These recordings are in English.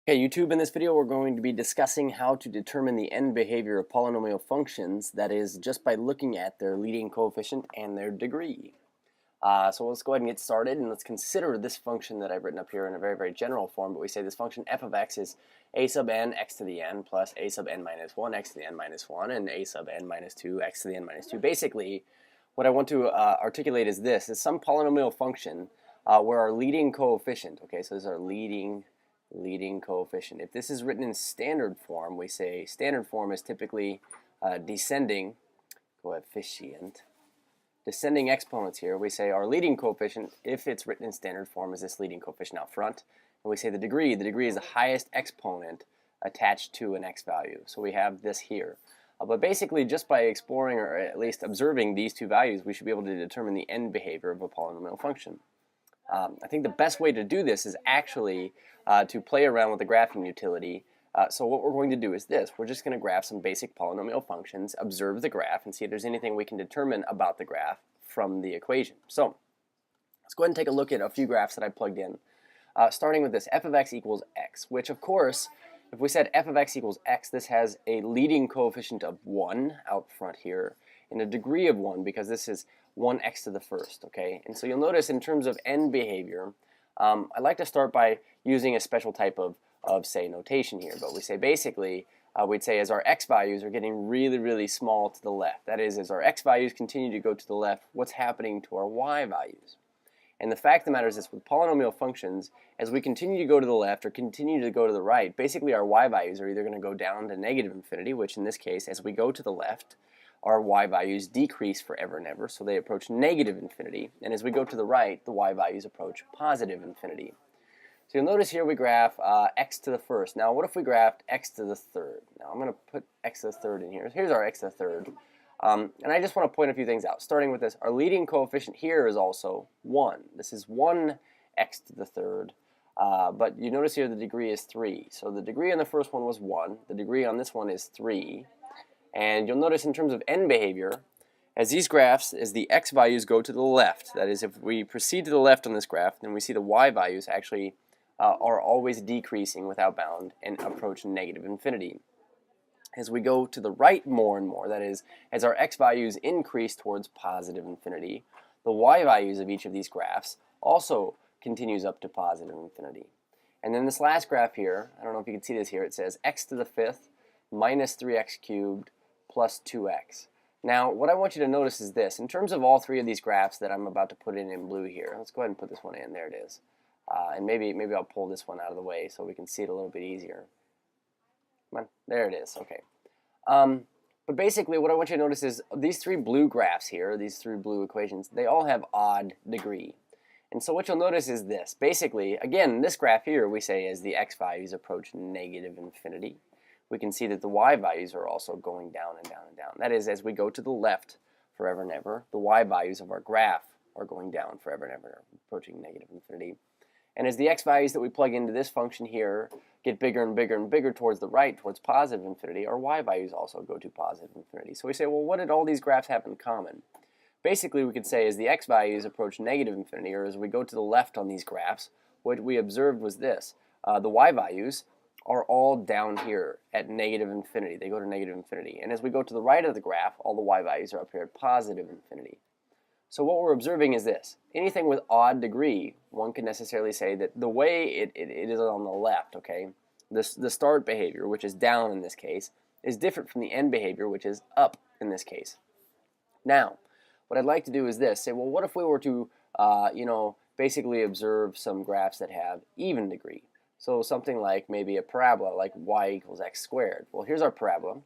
Okay, YouTube, in this video we're going to be discussing how to determine the end behavior of polynomial functions, that is, just by looking at their leading coefficient and their degree. So let's go ahead and get started, and let's consider this function that I've written up here in a very general form, but we say this function f of x is a sub n x to the n plus a sub n minus 1 x to the n minus 1 and a sub n minus 2 x to the n minus 2. Basically, what I want to articulate is this, is some polynomial function where our leading coefficient, okay, so this is our leading coefficient. If this is written in standard form, we say standard form is typically descending coefficient. Descending exponents here, we say our leading coefficient, if it's written in standard form, is this leading coefficient out front. And we say the degree is the highest exponent attached to an x value. So we have this here. But basically, just by exploring or at least observing these two values, we should be able to determine the end behavior of a polynomial function. I think the best way to do this is actually to play around with the graphing utility. So what we're going to do is this. We're just going to graph some basic polynomial functions, observe the graph, and see if there's anything we can determine about the graph from the equation. So let's go ahead and take a look at a few graphs that I plugged in, starting with this f of x equals x, which of course, if we said f of x equals x, this has a leading coefficient of 1 out front here and a degree of 1 because this is 1x to the first, okay? And so you'll notice in terms of end behavior, I like to start by using a special type of say, notation here. But we say basically, we'd say as our x values are getting really small to the left, that is, as our x values continue to go to the left, what's happening to our y values? And the fact of the matter is this, with polynomial functions, as we continue to go to the left or continue to go to the right, basically our y values are either going to go down to negative infinity, which in this case, as we go to the left, our y values decrease forever and ever, so they approach negative infinity. And as we go to the right, the y values approach positive infinity. So you'll notice here we graph x to the first. Now what if we graphed x to the third? Now I'm going to put x to the third in here. Here's our x to the third. And I just want to point a few things out. Starting with this, our leading coefficient here is also 1. This is 1 x to the third. But you notice here the degree is 3. So the degree on the first one was 1. The degree on this one is 3. And you'll notice in terms of end behavior, as these graphs, as the x values go to the left, that is, if we proceed to the left on this graph, then we see the y values actually are always decreasing without bound and approach negative infinity. As we go to the right more and more, that is, as our x values increase towards positive infinity, the y values of each of these graphs also continues up to positive infinity. And then this last graph here, I don't know if you can see this here, it says x to the fifth minus 3x cubed plus 2x. Now, what I want you to notice is this. In terms of all three of these graphs that I'm about to put in blue here, let's go ahead and put this one in. There it is. And maybe I'll pull this one out of the way so we can see it a little bit easier. Come on, there it is. Okay. But basically, what I want you to notice is these three blue graphs here, these three blue equations, they all have odd degree. And so what you'll notice is this. Basically, again, this graph here, we say as the x values approach negative infinity, we can see that the y values are also going down and down and down. That is, as we go to the left forever and ever, the y values of our graph are going down forever and ever, approaching negative infinity. And as the x values that we plug into this function here get bigger and bigger towards the right, towards positive infinity, our y values also go to positive infinity. So we say, well, what did all these graphs have in common? Basically, we could say as the x values approach negative infinity, or as we go to the left on these graphs, what we observed was this. The y values are all down here at negative infinity. They go to negative infinity. And as we go to the right of the graph, all the y values are up here at positive infinity. So what we're observing is this. Anything with odd degree, one can necessarily say that the way it is on the left, okay, the start behavior, which is down in this case, is different from the end behavior, which is up in this case. Now, what I'd like to do is this. Say, well, what if we were to, basically observe some graphs that have even degree? So something like maybe a parabola, like y equals x squared. Well, here's our parabola.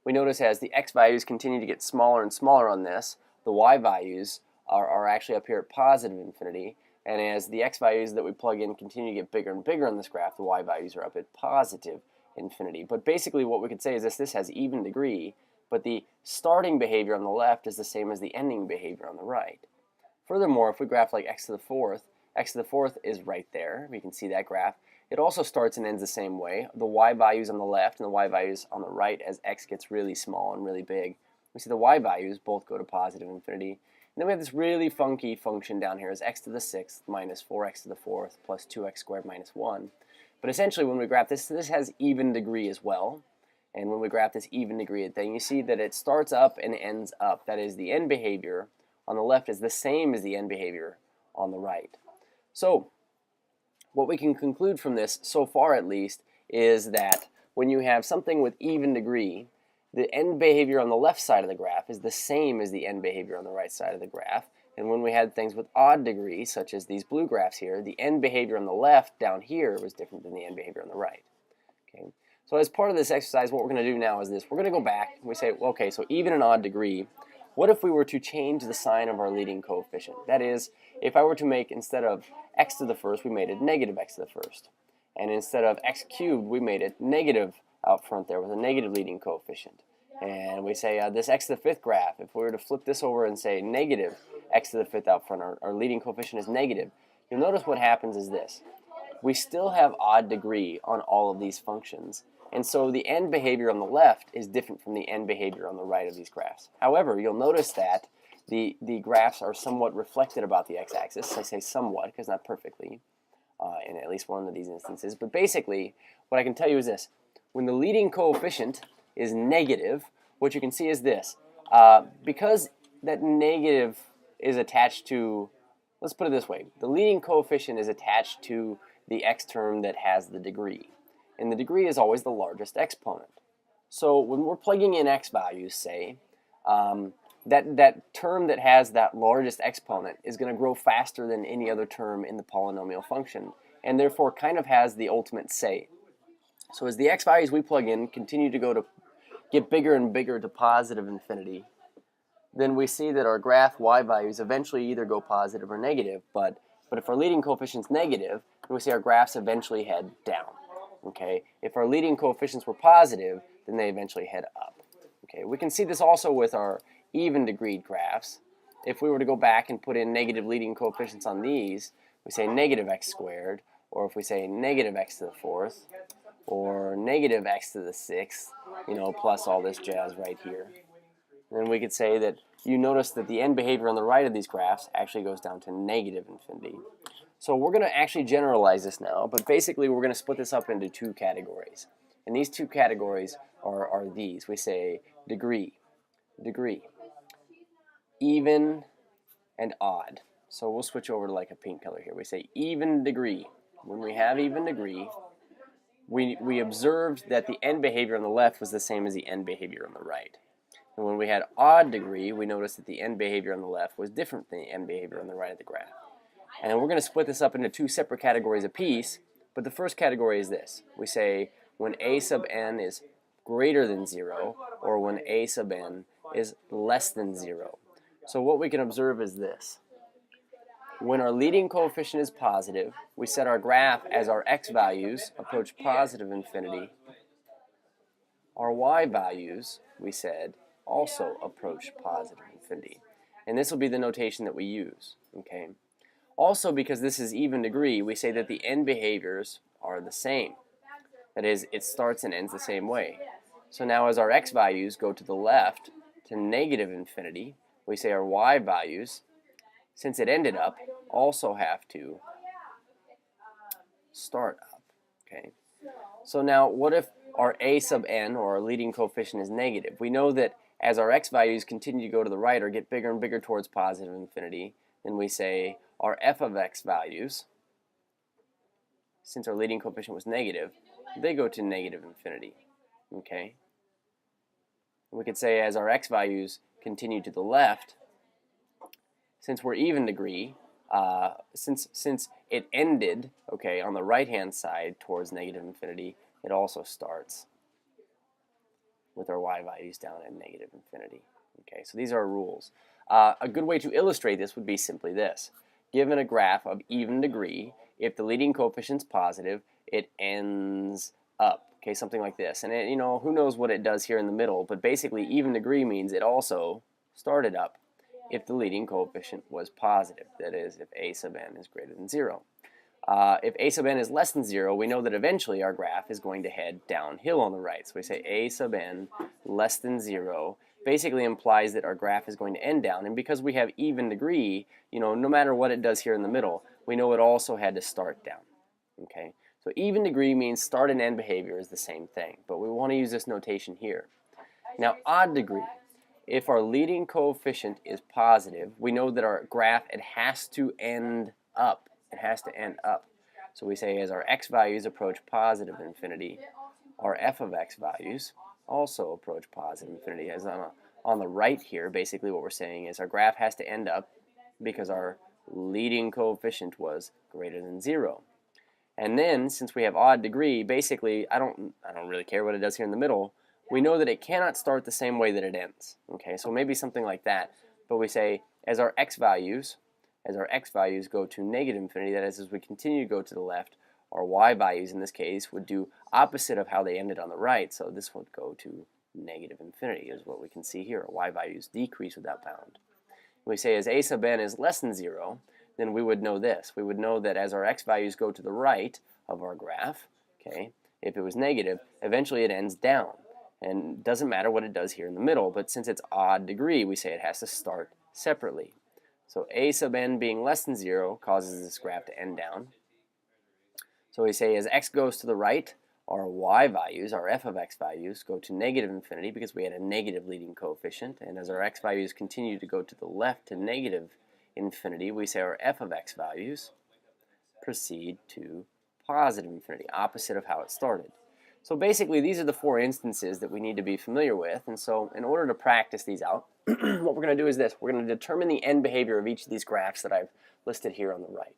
We notice as the x values continue to get smaller and smaller on this, the y values are actually up here at positive infinity. And as the x values that we plug in continue to get bigger and bigger on this graph, the y values are up at positive infinity. But basically what we could say is this has even degree, but the starting behavior on the left is the same as the ending behavior on the right. Furthermore, if we graph like x to the fourth is right there. We can see that graph. It also starts and ends the same way. The y values on the left and the y values on the right as x gets really small and really big. We see the y values both go to positive infinity. And then we have this really funky function down here as x to the sixth minus 4x to the fourth plus 2x squared minus 1. But essentially when we graph this, this has even degree as well. And when we graph this even degree thing, you see that it starts up and ends up. That is, the end behavior on the left is the same as the end behavior on the right. So what we can conclude from this, so far at least, is that when you have something with even degree, the end behavior on the left side of the graph is the same as the end behavior on the right side of the graph. And when we had things with odd degree, such as these blue graphs here, the end behavior on the left down here was different than the end behavior on the right. Okay. So as part of this exercise, what we're going to do now is this. We're going to go back and we say, well, okay, so even and odd degree, what if we were to change the sign of our leading coefficient? That is, if I were to make, instead of x to the first, we made it negative x to the first. And instead of x cubed, we made it negative out front there with a negative leading coefficient. And we say this x to the fifth graph, if we were to flip this over and say negative x to the fifth out front, our leading coefficient is negative, you'll notice what happens is this. We still have odd degree on all of these functions. And so the end behavior on the left is different from the end behavior on the right of these graphs. However, you'll notice that the graphs are somewhat reflected about the x-axis. I say somewhat because not perfectly in at least one of these instances. But basically, what I can tell you is this. When the leading coefficient is negative, what you can see is this. Because that negative is attached to, let's put it this way, the leading coefficient is attached to the x term that has the degree. And the degree is always the largest exponent. So when we're plugging in x values, say, that term that has that largest exponent is going to grow faster than any other term in the polynomial function, and therefore kind of has the ultimate say. So as the x values we plug in continue to get bigger and bigger to positive infinity, then we see that our graph y values eventually either go positive or negative, but if our leading coefficient is negative, then we see our graphs eventually head down. Okay? If our leading coefficients were positive, then they eventually head up. Okay? We can see this also with our even degreed graphs. If we were to go back and put in negative leading coefficients on these, we say negative x squared, or if we say negative x to the fourth, or negative x to the sixth, plus all this jazz right here. Then we could say that you notice that the end behavior on the right of these graphs actually goes down to negative infinity. So we're going to actually generalize this now, but basically we're going to split this up into two categories. And these two categories are these. We say degree, even, and odd. So we'll switch over to like a pink color here. We say even degree. When we have even degree, we observed that the end behavior on the left was the same as the end behavior on the right. And when we had odd degree, we noticed that the end behavior on the left was different than the end behavior on the right of the graph. And we're going to split this up into two separate categories apiece, but the first category is this. We say when a sub n is greater than 0, or when a sub n is less than 0. So what we can observe is this. When our leading coefficient is positive, we set our graph as our x values approach positive infinity. Our y values, we said, also approach positive infinity. And this will be the notation that we use. Okay. Also, because this is even degree, we say that the end behaviors are the same. That is, it starts and ends the same way. So now as our x values go to the left to negative infinity, we say our y values, since it ended up, also have to start up. Okay. So now what if our a sub n, or our leading coefficient, is negative? We know that as our x values continue to go to the right or get bigger and bigger towards positive infinity, then we say our f of x values, since our leading coefficient was negative, they go to negative infinity. Okay? We could say as our x values continue to the left, since we're even degree, since it ended, okay, on the right-hand side towards negative infinity, it also starts with our y values down at negative infinity. Okay, so these are our rules. A good way to illustrate this would be simply this. Given a graph of even degree, if the leading coefficient's positive, it ends up. Okay, something like this. And it, who knows what it does here in the middle, but basically even degree means it also started up if the leading coefficient was positive. That is, if a sub n is greater than 0. If a sub n is less than 0, we know that eventually our graph is going to head downhill on the right. So we say a sub n less than 0 basically implies that our graph is going to end down. And because we have even degree, no matter what it does here in the middle, we know it also had to start down. Okay, So even degree means start and end behavior is the same thing, but we want to use this notation here. Now odd degree, if our leading coefficient is positive, we know that our graph, it has to end up. It has to end up. So we say as our x values approach positive infinity, our f of x values also approach positive infinity. As on the right here, basically what we're saying is our graph has to end up because our leading coefficient was greater than 0. And then, since we have odd degree, basically, I don't really care what it does here in the middle. We know that it cannot start the same way that it ends. Okay, so maybe something like that. But we say as our x values go to negative infinity, that is, as we continue to go to the left, our y values in this case would do opposite of how they ended on the right. So this would go to negative infinity, is what we can see here. Our y values decrease without bound. We say as a sub n is less than 0, then we would know this. We would know that as our x values go to the right of our graph, okay, if it was negative, eventually it ends down. And it doesn't matter what it does here in the middle, but since it's odd degree, we say it has to start separately. So a sub n being less than 0 causes this graph to end down. So we say as x goes to the right, our y values, our f of x values, go to negative infinity because we had a negative leading coefficient. And as our x values continue to go to the left to negative infinity, we say our f of x values proceed to positive infinity, opposite of how it started. So basically, these are the 4 instances that we need to be familiar with. And so in order to practice these out, what we're going to do is this. We're going to determine the end behavior of each of these graphs that I've listed here on the right.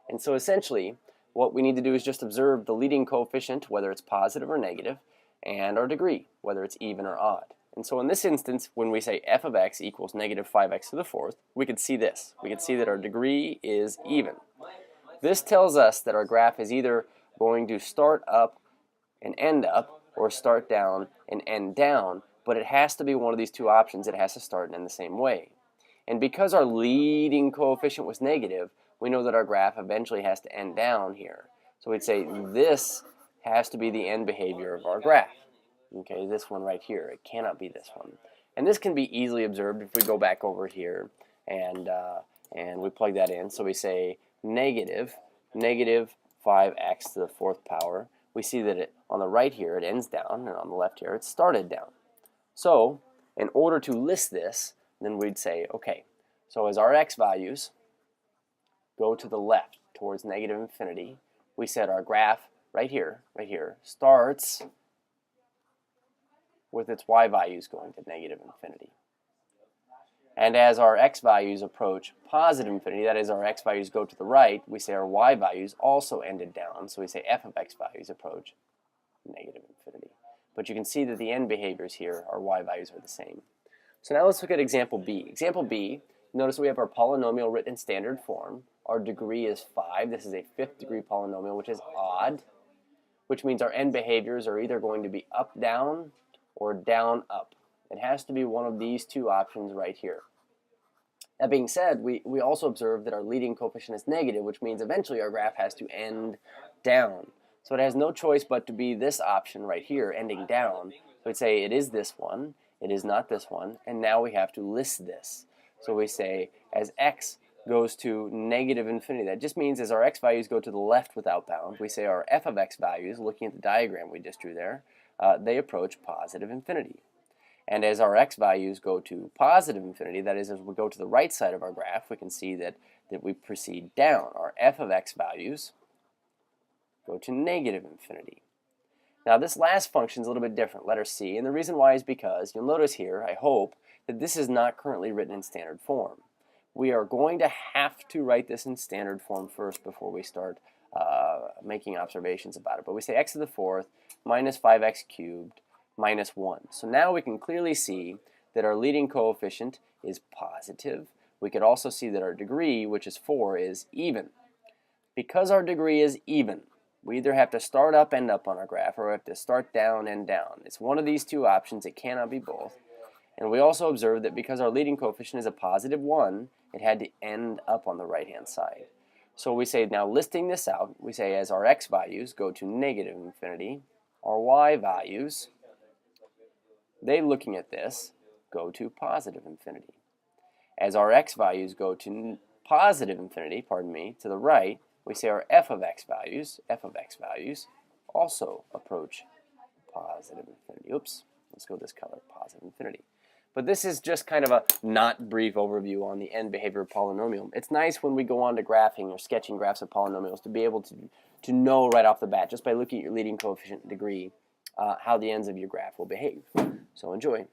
And so essentially, what we need to do is just observe the leading coefficient, whether it's positive or negative, and our degree, whether it's even or odd. And so in this instance, when we say f of x equals negative 5x to the 4th, we could see this. We could see that our degree is even. This tells us that our graph is either going to start up and end up, or start down and end down, but it has to be one of these two options. It has to start and end the same way. And because our leading coefficient was negative, we know that our graph eventually has to end down here. So we'd say this has to be the end behavior of our graph. Okay, this one right here. It cannot be this one. And this can be easily observed if we go back over here and we plug that in. So we say negative 5x to the 4th power. We see that on the right here it ends down, and on the left here it started down. So in order to list this, then we'd say, okay, so as our x values go to the left towards negative infinity, we said our graph right here, starts with its y values going to negative infinity. And as our x values approach positive infinity, that is, our x values go to the right, we say our y values also ended down. So we say f of x values approach negative infinity. But you can see that the end behaviors here, our y values are the same. So now let's look at example B. Example B, notice we have our polynomial written in standard form. Our degree is 5. This is a 5th degree polynomial, which is odd, which means our end behaviors are either going to be up, down, or down, up. It has to be one of these two options right here. That being said, we also observe that our leading coefficient is negative, which means eventually our graph has to end down. So it has no choice but to be this option right here, ending down. So we'd say it is this one, it is not this one, and now we have to list this. So we say as x goes to negative infinity, that just means as our x values go to the left without bound, we say our f of x values, looking at the diagram we just drew there, they approach positive infinity. And as our x values go to positive infinity, that is, as we go to the right side of our graph, we can see that we proceed down. Our f of x values go to negative infinity. Now this last function is a little bit different, letter C, and the reason why is because you'll notice here, I hope, that this is not currently written in standard form. We are going to have to write this in standard form first before we start making observations about it. But we say x to the 4th minus 5x cubed minus 1. So now we can clearly see that our leading coefficient is positive. We could also see that our degree, which is 4, is even. Because our degree is even, we either have to start up, end up on our graph, or we have to start down, end down. It's one of these two options. It cannot be both. And we also observe that because our leading coefficient is a positive 1, it had to end up on the right-hand side. So we say, now listing this out, we say as our x values go to negative infinity, our y values, they, looking at this, go to positive infinity. As our x values go to positive infinity, to the right, we say our f of x values also approach positive infinity. Oops, let's go this color, positive infinity. But this is just kind of a not brief overview on the end behavior of polynomial. It's nice when we go on to graphing or sketching graphs of polynomials to be able to know right off the bat, just by looking at your leading coefficient and degree, how the ends of your graph will behave. So enjoy.